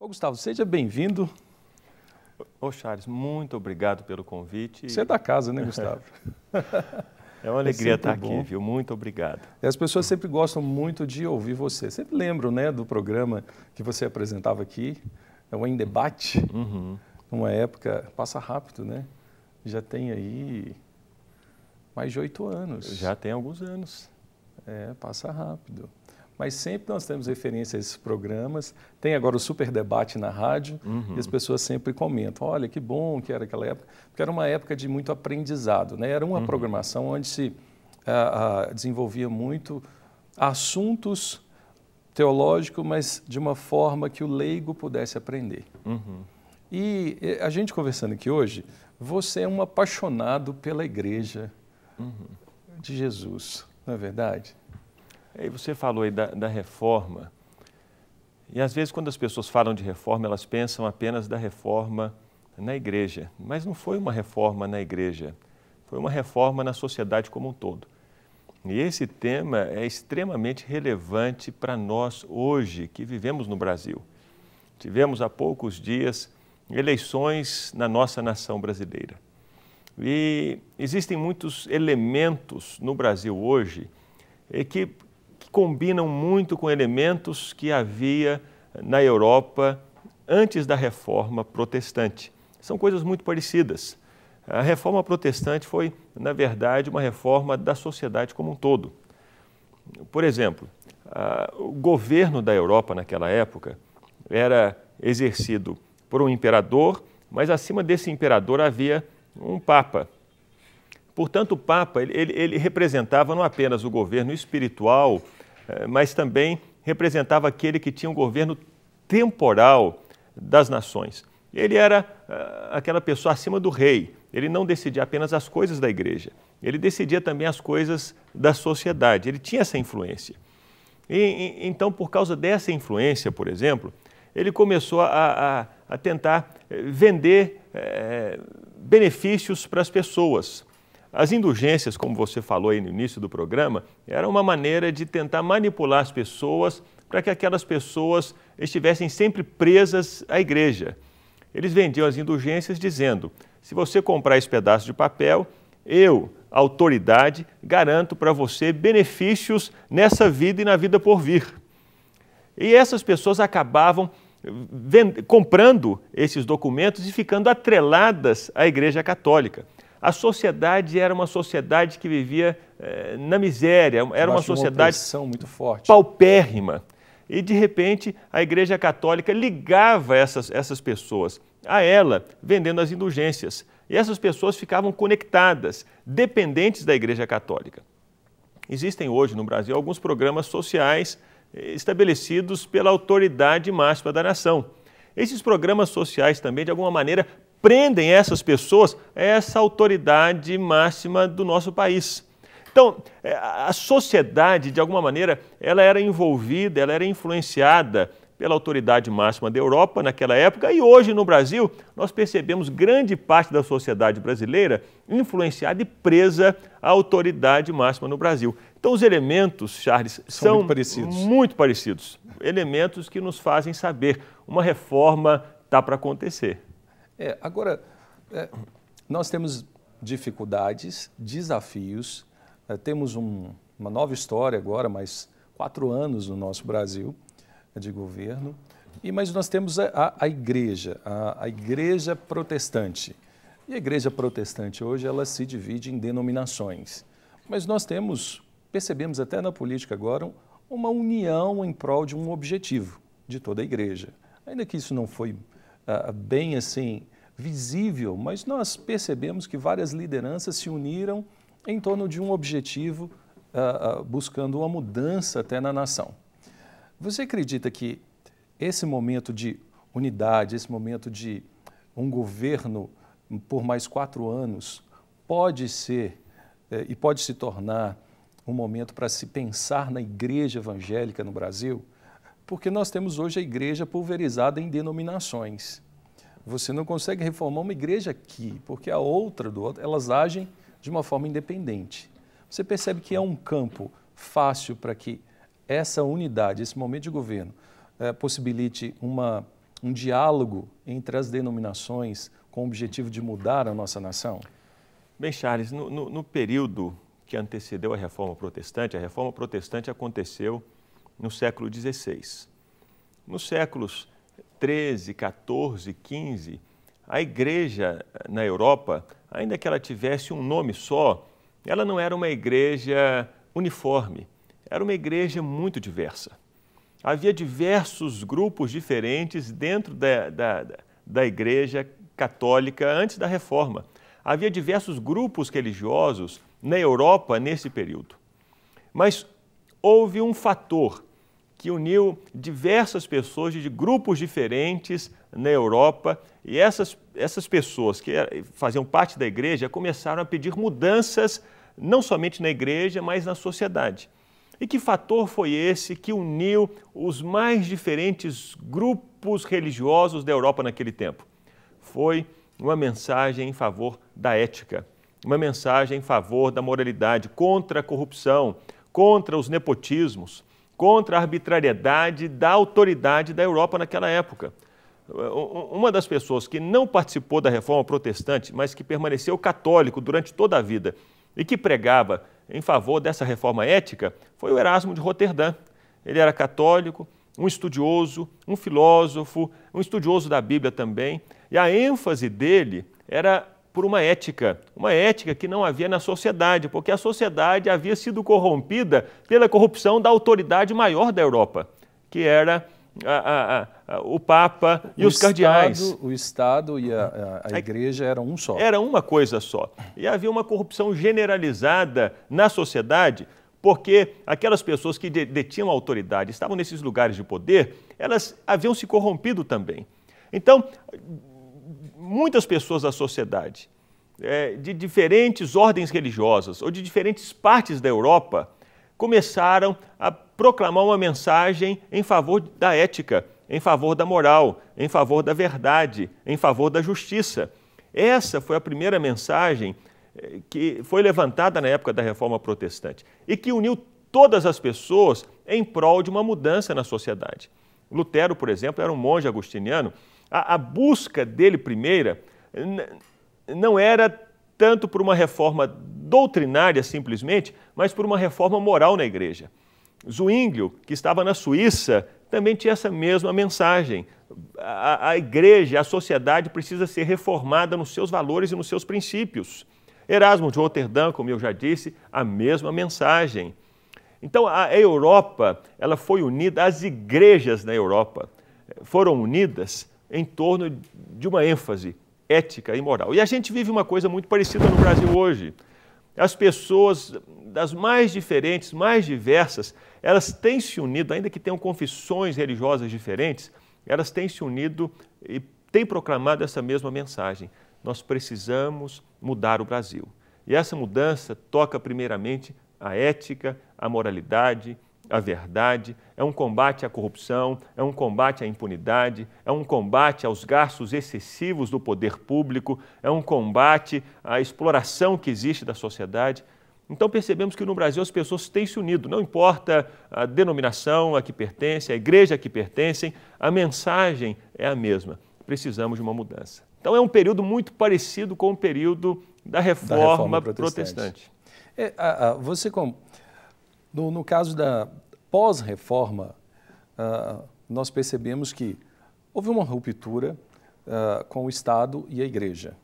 Ô Gustavo, seja bem-vindo. Ô Charles, muito obrigado pelo convite. Você é da casa, né, Gustavo? É uma alegria estar bom. aqui, viu? Muito obrigado. E as pessoas sempre gostam muito de ouvir você. Sempre lembram, né, do programa que você apresentava aqui, é o Em Debate. Uma época, passa rápido, né? Já tem aí mais de 8 anos. Já tem alguns anos. É, passa rápido. Mas sempre nós temos referência a esses programas. Tem agora o Super Debate na rádio e as pessoas sempre comentam, olha, que bom que era aquela época, porque era uma época de muito aprendizado, né? Era uma programação onde se desenvolvia muito assuntos teológicos, mas de uma forma que o leigo pudesse aprender. E a gente conversando aqui hoje, você é um apaixonado pela igreja de Jesus, não é verdade? Aí você falou aí da reforma, e às vezes quando as pessoas falam de reforma, elas pensam apenas da reforma na igreja, mas não foi uma reforma na igreja, foi uma reforma na sociedade como um todo. E esse tema é extremamente relevante para nós hoje, que vivemos no Brasil. Tivemos há poucos dias eleições na nossa nação brasileira. E existem muitos elementos no Brasil hoje que combinam muito com elementos que havia na Europa antes da Reforma Protestante. São coisas muito parecidas. A Reforma Protestante foi, na verdade, uma reforma da sociedade como um todo. Por exemplo, o governo da Europa naquela época era exercido por um imperador, mas acima desse imperador havia um papa. Portanto, o papa ele representava não apenas o governo espiritual, mas também representava aquele que tinha um governo temporal das nações. Ele era aquela pessoa acima do rei. Ele não decidia apenas as coisas da igreja, ele decidia também as coisas da sociedade. Ele tinha essa influência. Então, por causa dessa influência, por exemplo, ele começou a tentar vender benefícios para as pessoas. As indulgências, como você falou aí no início do programa, era uma maneira de tentar manipular as pessoas para que aquelas pessoas estivessem sempre presas à igreja. Eles vendiam as indulgências dizendo, se você comprar esse pedaço de papel, eu, autoridade, garanto para você benefícios nessa vida e na vida por vir. E essas pessoas acabavam comprando esses documentos e ficando atreladas à Igreja Católica. A sociedade era uma sociedade que vivia na miséria, era uma sociedade muito forte, paupérrima. E, de repente, a Igreja Católica ligava essas pessoas a ela, vendendo as indulgências. E essas pessoas ficavam conectadas, dependentes da Igreja Católica. Existem hoje no Brasil alguns programas sociais estabelecidos pela autoridade máxima da nação. Esses programas sociais também, de alguma maneira, prendem essas pessoas a essa autoridade máxima do nosso país. Então, a sociedade, de alguma maneira, ela era envolvida, ela era influenciada pela autoridade máxima da Europa naquela época e hoje no Brasil nós percebemos grande parte da sociedade brasileira influenciada e presa à autoridade máxima no Brasil. Então os elementos, Charles, são muito parecidos. Elementos que nos fazem saber uma reforma está para acontecer. Agora, nós temos dificuldades, desafios, temos uma nova história agora, mais 4 anos no nosso Brasil de governo, mas nós temos a igreja, a igreja protestante. E a igreja protestante hoje ela se divide em denominações, mas nós percebemos até na política agora, uma união em prol de um objetivo de toda a igreja. Ainda que isso não foi bem assim visível, mas nós percebemos que várias lideranças se uniram em torno de um objetivo, buscando uma mudança até na nação. Você acredita que esse momento de unidade, esse momento de um governo por mais 4 anos, pode ser e pode se tornar um momento para se pensar na igreja evangélica no Brasil? Porque nós temos hoje a igreja pulverizada em denominações. Você não consegue reformar uma igreja aqui, porque a outra do outro, elas agem de uma forma independente. Você percebe que é um campo fácil para que essa unidade, esse momento de governo, possibilite uma um diálogo entre as denominações com o objetivo de mudar a nossa nação? Bem, Charles, no período que antecedeu a Reforma Protestante aconteceu no século XVI. Nos séculos 13, 14, 15, a igreja na Europa, ainda que ela tivesse um nome só, ela não era uma igreja uniforme, era uma igreja muito diversa. Havia diversos grupos diferentes dentro da igreja católica antes da Reforma. Havia diversos grupos religiosos na Europa nesse período. Mas houve um fator que uniu diversas pessoas de grupos diferentes na Europa, e essas pessoas que faziam parte da igreja começaram a pedir mudanças não somente na igreja, mas na sociedade. E que fator foi esse que uniu os mais diferentes grupos religiosos da Europa naquele tempo? Foi uma mensagem em favor da ética, uma mensagem em favor da moralidade, contra a corrupção, contra os nepotismos, contra a arbitrariedade da autoridade da Europa naquela época. Uma das pessoas que não participou da Reforma Protestante, mas que permaneceu católico durante toda a vida e que pregava em favor dessa reforma ética, foi o Erasmo de Roterdã. Ele era católico, um estudioso, um filósofo, um estudioso da Bíblia também, e a ênfase dele era por uma ética que não havia na sociedade, porque a sociedade havia sido corrompida pela corrupção da autoridade maior da Europa, que era o Papa e os cardeais. O Estado e a Igreja eram um só. Era uma coisa só. E havia uma corrupção generalizada na sociedade, porque aquelas pessoas que detinham a autoridade, estavam nesses lugares de poder, elas haviam se corrompido também. Então, muitas pessoas da sociedade, de diferentes ordens religiosas ou de diferentes partes da Europa, começaram a proclamar uma mensagem em favor da ética, em favor da moral, em favor da verdade, em favor da justiça. Essa foi a primeira mensagem que foi levantada na época da Reforma Protestante e que uniu todas as pessoas em prol de uma mudança na sociedade. Lutero, por exemplo, era um monge agostiniano. A busca dele primeira não era tanto por uma reforma doutrinária simplesmente, mas por uma reforma moral na igreja. Zwinglio, que estava na Suíça, também tinha essa mesma mensagem. A igreja, a sociedade precisa ser reformada nos seus valores e nos seus princípios. Erasmo de Roterdã, como eu já disse, a mesma mensagem. Então, a Europa, ela foi unida, as igrejas na Europa foram unidas em torno de uma ênfase ética e moral. E a gente vive uma coisa muito parecida no Brasil hoje. As pessoas das mais diferentes, mais diversas, elas têm se unido, ainda que tenham confissões religiosas diferentes, elas têm se unido e têm proclamado essa mesma mensagem. Nós precisamos mudar o Brasil. E essa mudança toca primeiramente a ética, a moralidade, a verdade, é um combate à corrupção, é um combate à impunidade, é um combate aos gastos excessivos do poder público, é um combate à exploração que existe da sociedade. Então percebemos que no Brasil as pessoas têm se unido, não importa a denominação a que pertencem, a igreja a que pertencem, a mensagem é a mesma, precisamos de uma mudança. Então é um período muito parecido com o período da Reforma Protestante. No caso da pós-reforma, nós percebemos que houve uma ruptura com o Estado e a Igreja.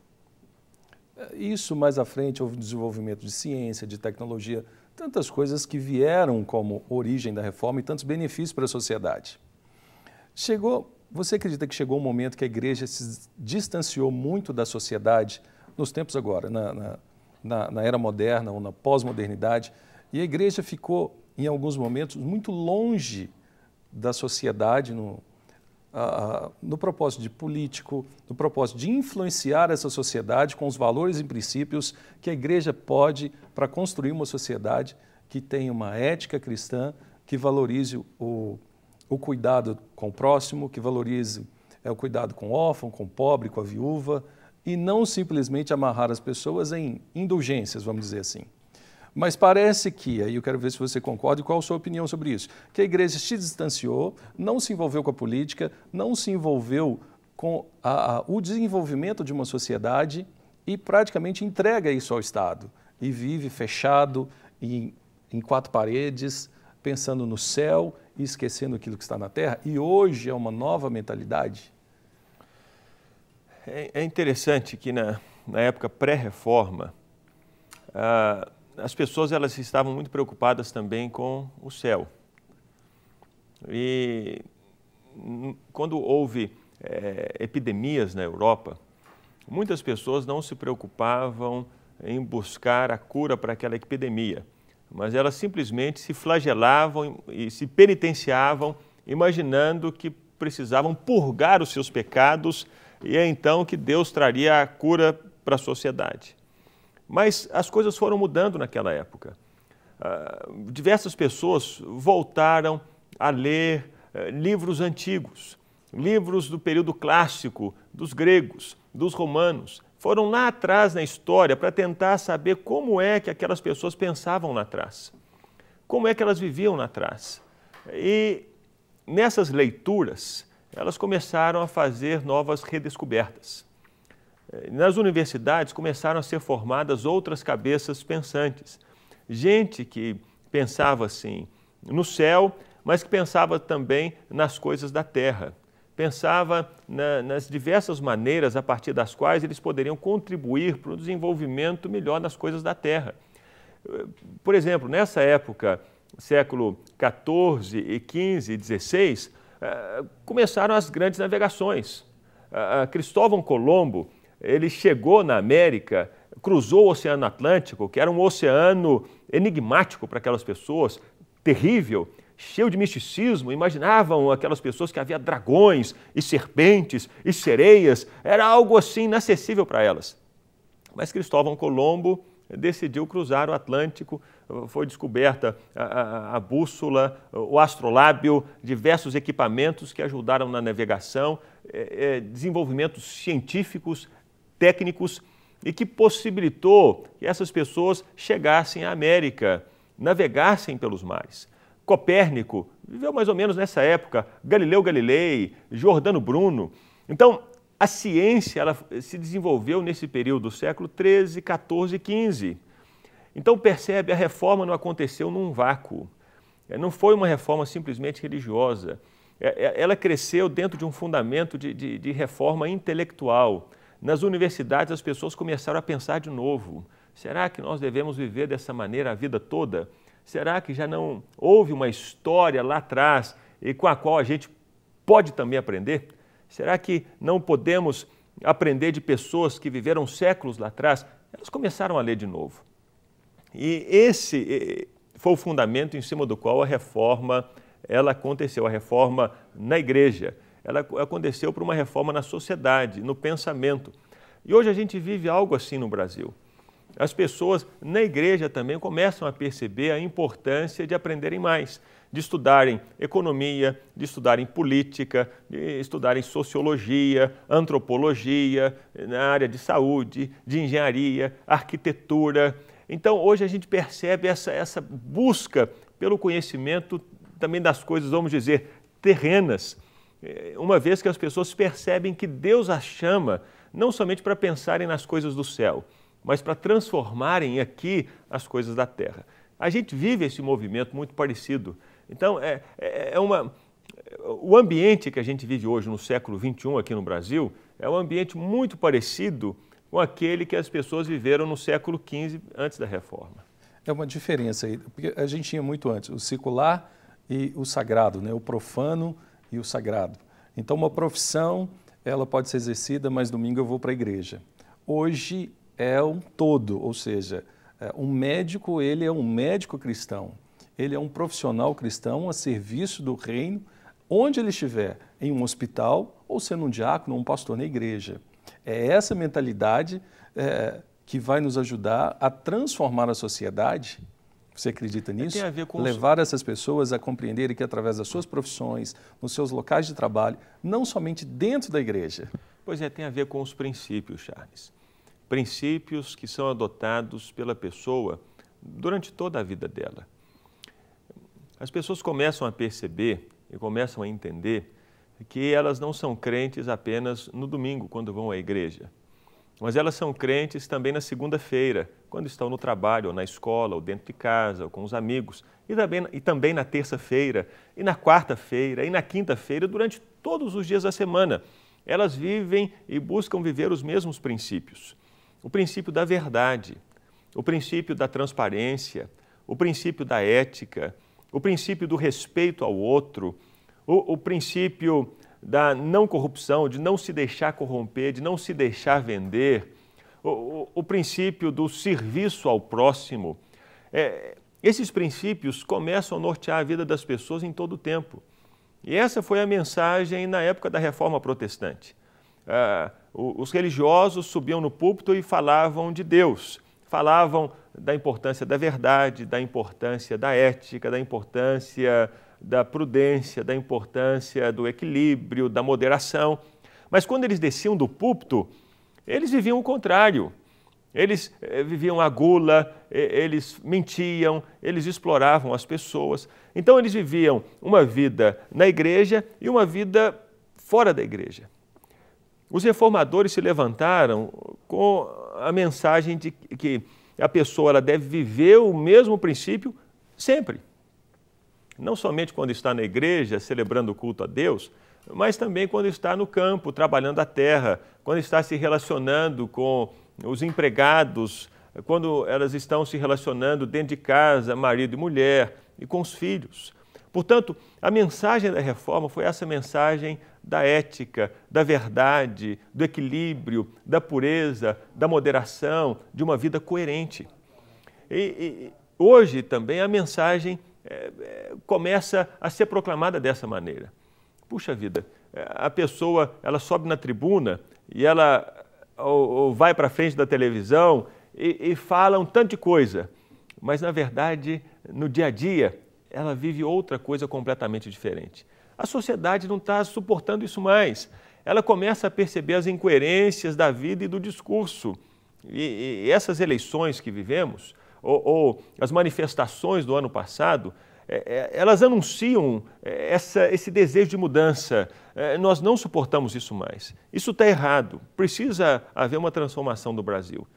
Isso, mais à frente, houve desenvolvimento de ciência, de tecnologia, tantas coisas que vieram como origem da reforma e tantos benefícios para a sociedade. Você acredita que chegou um momento que a Igreja se distanciou muito da sociedade, nos tempos agora, na era moderna ou na pós-modernidade, e a Igreja ficou, em alguns momentos, muito longe da sociedade no propósito de político, no propósito de influenciar essa sociedade com os valores e princípios que a Igreja pode para construir uma sociedade que tenha uma ética cristã, que valorize o cuidado com o próximo, que valorize o cuidado com o órfão, com o pobre, com a viúva, e não simplesmente amarrar as pessoas em indulgências, vamos dizer assim. Mas parece que, aí eu quero ver se você concorda e qual a sua opinião sobre isso, que a igreja se distanciou, não se envolveu com a política, não se envolveu com o desenvolvimento de uma sociedade e praticamente entrega isso ao Estado. E vive fechado em quatro paredes, pensando no céu e esquecendo aquilo que está na terra. E hoje é uma nova mentalidade. É interessante que na época pré-reforma, as pessoas elas estavam muito preocupadas também com o céu. E quando houve epidemias na Europa, muitas pessoas não se preocupavam em buscar a cura para aquela epidemia, mas elas simplesmente se flagelavam e se penitenciavam, imaginando que precisavam purgar os seus pecados e é então que Deus traria a cura para a sociedade. Mas as coisas foram mudando naquela época. Diversas pessoas voltaram a ler livros antigos, livros do período clássico, dos gregos, dos romanos. Foram lá atrás na história para tentar saber como é que aquelas pessoas pensavam lá atrás, como é que elas viviam lá atrás. E nessas leituras, elas começaram a fazer novas redescobertas. Nas universidades começaram a ser formadas outras cabeças pensantes. Gente que pensava assim no céu, mas que pensava também nas coisas da terra. Pensava nas diversas maneiras a partir das quais eles poderiam contribuir para o desenvolvimento melhor das coisas da terra. Por exemplo, nessa época, século XIV, XV e XVI, começaram as grandes navegações. Cristóvão Colombo, ele chegou na América, cruzou o Oceano Atlântico, que era um oceano enigmático para aquelas pessoas, terrível, cheio de misticismo. Imaginavam aquelas pessoas que havia dragões e serpentes e sereias, era algo assim inacessível para elas. Mas Cristóvão Colombo decidiu cruzar o Atlântico, foi descoberta a bússola, o astrolábio, diversos equipamentos que ajudaram na navegação, desenvolvimentos científicos, técnicos e que possibilitou que essas pessoas chegassem à América, navegassem pelos mares. Copérnico viveu mais ou menos nessa época, Galileu Galilei, Giordano Bruno. Então, a ciência ela se desenvolveu nesse período do século XIII, XIV e XV. Então, percebe, a reforma não aconteceu num vácuo. Não foi uma reforma simplesmente religiosa. Ela cresceu dentro de um fundamento de reforma intelectual. Nas universidades, as pessoas começaram a pensar de novo. Será que nós devemos viver dessa maneira a vida toda? Será que já não houve uma história lá atrás e com a qual a gente pode também aprender? Será que não podemos aprender de pessoas que viveram séculos lá atrás? Elas começaram a ler de novo. E esse foi o fundamento em cima do qual a reforma ela aconteceu, a reforma na igreja. Ela aconteceu por uma reforma na sociedade, no pensamento. E hoje a gente vive algo assim no Brasil. As pessoas na igreja também começam a perceber a importância de aprenderem mais, de estudarem economia, de estudarem política, de estudarem sociologia, antropologia, na área de saúde, de engenharia, arquitetura. Então, hoje a gente percebe essa busca pelo conhecimento também das coisas, vamos dizer, terrenas, uma vez que as pessoas percebem que Deus as chama não somente para pensarem nas coisas do céu, mas para transformarem aqui as coisas da terra. A gente vive esse movimento muito parecido. Então, o ambiente que a gente vive hoje no século XXI aqui no Brasil é um ambiente muito parecido com aquele que as pessoas viveram no século XV antes da reforma. É uma diferença aí, porque a gente tinha muito antes o secular e o sagrado, né? O profano e o sagrado. Então, uma profissão, ela pode ser exercida, mas domingo eu vou para a igreja. Hoje é um todo, ou seja, um médico, ele é um médico cristão, ele é um profissional cristão a serviço do reino, onde ele estiver, em um hospital, ou sendo um diácono ou um pastor na igreja. É essa mentalidade que vai nos ajudar a transformar a sociedade. Você acredita nisso? Tem a ver com levar essas pessoas a compreenderem que através das suas profissões, nos seus locais de trabalho, não somente dentro da igreja. Pois é, tem a ver com os princípios, Charles. Princípios que são adotados pela pessoa durante toda a vida dela. As pessoas começam a perceber e começam a entender que elas não são crentes apenas no domingo, quando vão à igreja, mas elas são crentes também na segunda-feira, quando estão no trabalho, ou na escola, ou dentro de casa, ou com os amigos, e também na terça-feira, e na quarta-feira, e na quinta-feira, durante todos os dias da semana. Elas vivem e buscam viver os mesmos princípios. O princípio da verdade, o princípio da transparência, o princípio da ética, o princípio do respeito ao outro, o princípio da não corrupção, de não se deixar corromper, de não se deixar vender, o princípio do serviço ao próximo. Esses princípios começam a nortear a vida das pessoas em todo o tempo. E essa foi a mensagem na época da Reforma Protestante. Os religiosos subiam no púlpito e falavam de Deus, falavam da importância da verdade, da importância da ética, da importância da prudência, da importância do equilíbrio, da moderação. Mas quando eles desciam do púlpito, eles viviam o contrário. Eles viviam a gula, eles mentiam, eles exploravam as pessoas. Então eles viviam uma vida na igreja e uma vida fora da igreja. Os reformadores se levantaram com a mensagem de que a pessoa ela deve viver o mesmo princípio sempre. Não somente quando está na igreja, celebrando o culto a Deus, mas também quando está no campo, trabalhando a terra, quando está se relacionando com os empregados, quando elas estão se relacionando dentro de casa, marido e mulher, e com os filhos. Portanto, a mensagem da reforma foi essa mensagem da ética, da verdade, do equilíbrio, da pureza, da moderação, de uma vida coerente. E hoje também a mensagem começa a ser proclamada dessa maneira. Puxa vida, a pessoa ela sobe na tribuna e ela ou vai para frente da televisão e fala um tanto de coisa, mas na verdade, no dia a dia, ela vive outra coisa completamente diferente. A sociedade não está suportando isso mais. Ela começa a perceber as incoerências da vida e do discurso. E essas eleições que vivemos, ou as manifestações do ano passado, elas anunciam esse desejo de mudança. Nós não suportamos isso mais. Isso está errado. Precisa haver uma transformação do Brasil.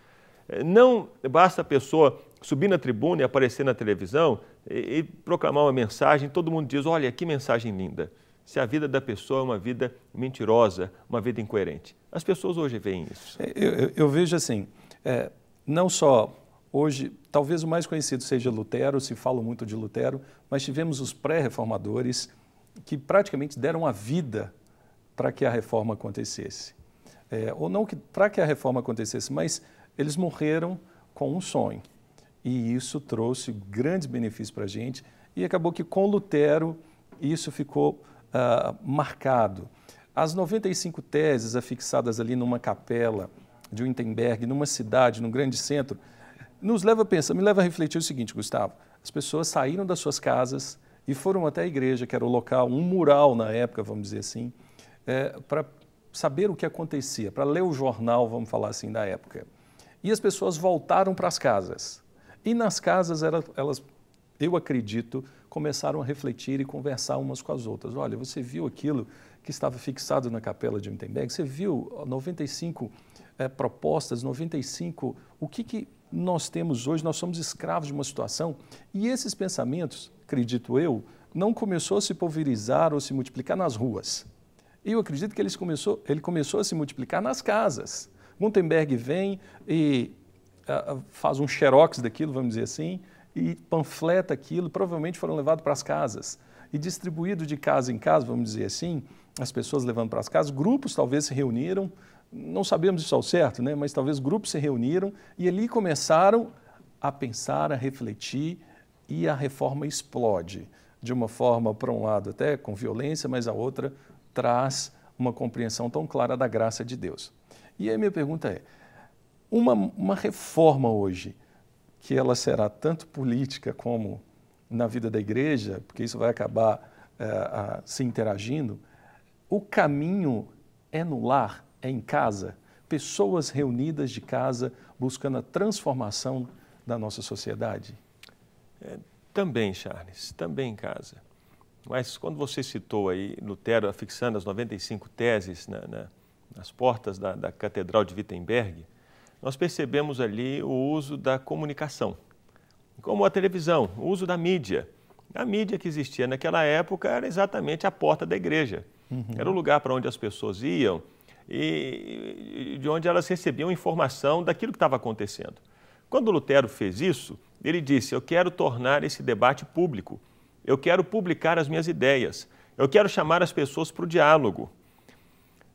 Não basta a pessoa subir na tribuna e aparecer na televisão e proclamar uma mensagem, todo mundo diz, olha, que mensagem linda. Se a vida da pessoa é uma vida mentirosa, uma vida incoerente. As pessoas hoje veem isso. Eu vejo assim, não só hoje, talvez o mais conhecido seja Lutero, se fala muito de Lutero, mas tivemos os pré-reformadores que praticamente deram a vida para que a reforma acontecesse. Ou não para que a reforma acontecesse, mas eles morreram com um sonho. E isso trouxe grandes benefícios para a gente e acabou que com Lutero isso ficou marcado. As 95 teses afixadas ali numa capela de Wittenberg, numa cidade, num grande centro, nos leva a pensar, me leva a refletir o seguinte, Gustavo, as pessoas saíram das suas casas e foram até a igreja, que era o local, um mural na época, vamos dizer assim, para saber o que acontecia, para ler o jornal, vamos falar assim, da época. E as pessoas voltaram para as casas. E nas casas, elas, eu acredito, começaram a refletir e conversar umas com as outras. Olha, você viu aquilo que estava fixado na capela de Wittenberg? Você viu 95 propostas, 95... O que nós temos hoje? Nós somos escravos de uma situação. E esses pensamentos, acredito eu, não começou a se pulverizar ou se multiplicar nas ruas. Eu acredito que ele começou a se multiplicar nas casas. Wittenberg vem e faz um xerox daquilo, vamos dizer assim, e panfleta aquilo, provavelmente foram levados para as casas. E distribuído de casa em casa, vamos dizer assim, as pessoas levando para as casas, grupos talvez se reuniram, não sabemos isso ao certo, né? Mas talvez grupos se reuniram e ali começaram a pensar, a refletir e a reforma explode. De uma forma, por um lado, até com violência, mas a outra traz uma compreensão tão clara da graça de Deus. E aí minha pergunta é, uma reforma hoje, que ela será tanto política como na vida da igreja, porque isso vai acabar se interagindo, o caminho é no lar, é em casa, pessoas reunidas de casa buscando a transformação da nossa sociedade? Também, Charles, também em casa. Mas quando você citou aí Lutero afixando as 95 teses nas portas da Catedral de Wittenberg, nós percebemos ali o uso da comunicação, como a televisão, o uso da mídia. A mídia que existia naquela época era exatamente a porta da igreja. Era o lugar para onde as pessoas iam e de onde elas recebiam informação daquilo que estava acontecendo. Quando Lutero fez isso, ele disse: eu quero tornar esse debate público, eu quero publicar as minhas ideias, eu quero chamar as pessoas para o diálogo.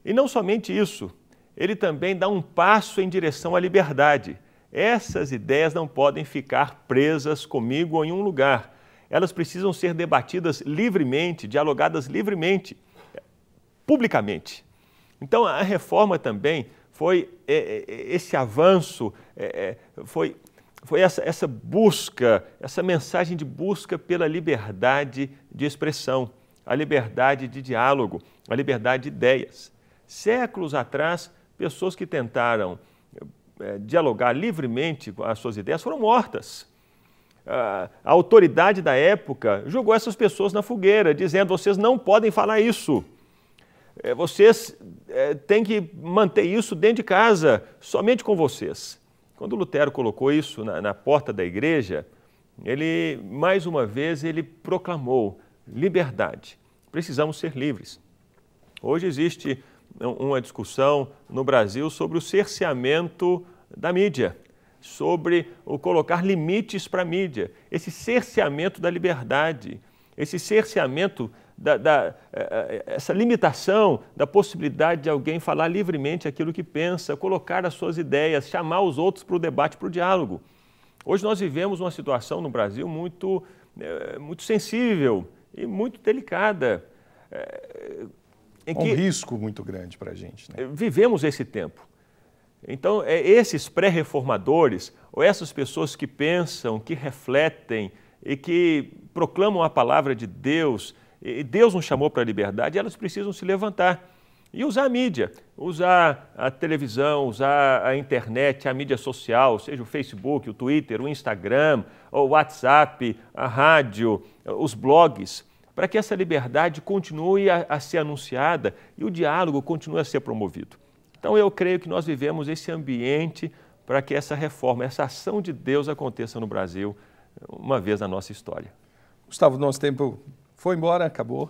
E não somente isso, ele também dá um passo em direção à liberdade. Essas ideias não podem ficar presas comigo ou em um lugar. Elas precisam ser debatidas livremente, dialogadas livremente, publicamente. Então, a reforma também foi esse avanço, foi essa busca, essa mensagem de busca pela liberdade de expressão, a liberdade de diálogo, a liberdade de ideias. Séculos atrás, pessoas que tentaram dialogar livremente com as suas ideias foram mortas. A autoridade da época jogou essas pessoas na fogueira, dizendo: vocês não podem falar isso. Vocês têm que manter isso dentro de casa, somente com vocês. Quando Lutero colocou isso na porta da igreja, ele, mais uma vez, ele proclamou liberdade. Precisamos ser livres. Hoje existe uma discussão no Brasil sobre o cerceamento da mídia, sobre o colocar limites para a mídia, esse cerceamento da liberdade, esse cerceamento essa limitação da possibilidade de alguém falar livremente aquilo que pensa, colocar as suas ideias, chamar os outros para o debate, para o diálogo. Hoje nós vivemos uma situação no Brasil muito sensível e muito delicada. Um risco muito grande para a gente, né? Vivemos esse tempo. Então, esses pré-reformadores, ou essas pessoas que pensam, que refletem e que proclamam a palavra de Deus, e Deus nos chamou para a liberdade, elas precisam se levantar e usar a mídia, usar a televisão, usar a internet, a mídia social, seja o Facebook, o Twitter, o Instagram, o WhatsApp, a rádio, os blogs, para que essa liberdade continue a ser anunciada e o diálogo continue a ser promovido. Então, eu creio que nós vivemos esse ambiente para que essa reforma, essa ação de Deus aconteça no Brasil uma vez na nossa história. Gustavo, nosso tempo foi embora, acabou.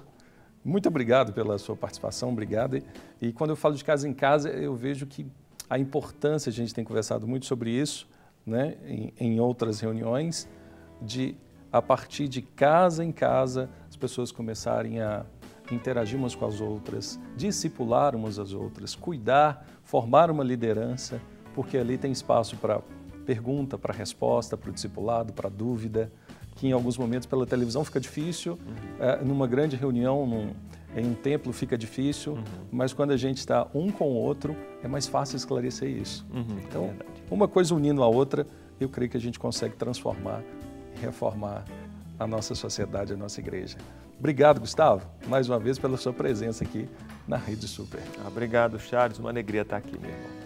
Muito obrigado pela sua participação, obrigado. E quando eu falo de casa em casa, eu vejo que a importância, a gente tem conversado muito sobre isso, né, em outras reuniões, de a partir de casa em casa, as pessoas começarem a interagir umas com as outras, discipular umas às outras, cuidar, formar uma liderança, porque ali tem espaço para pergunta, para resposta, para o discipulado, para dúvida, que em alguns momentos pela televisão fica difícil, numa grande reunião, em um templo fica difícil, mas quando a gente está um com o outro, é mais fácil esclarecer isso. Então, uma coisa unindo a outra, eu creio que a gente consegue transformar e reformar a nossa sociedade, a nossa igreja. Obrigado, Gustavo, mais uma vez pela sua presença aqui na Rede Super. Obrigado, Charles. Uma alegria estar aqui, meu irmão.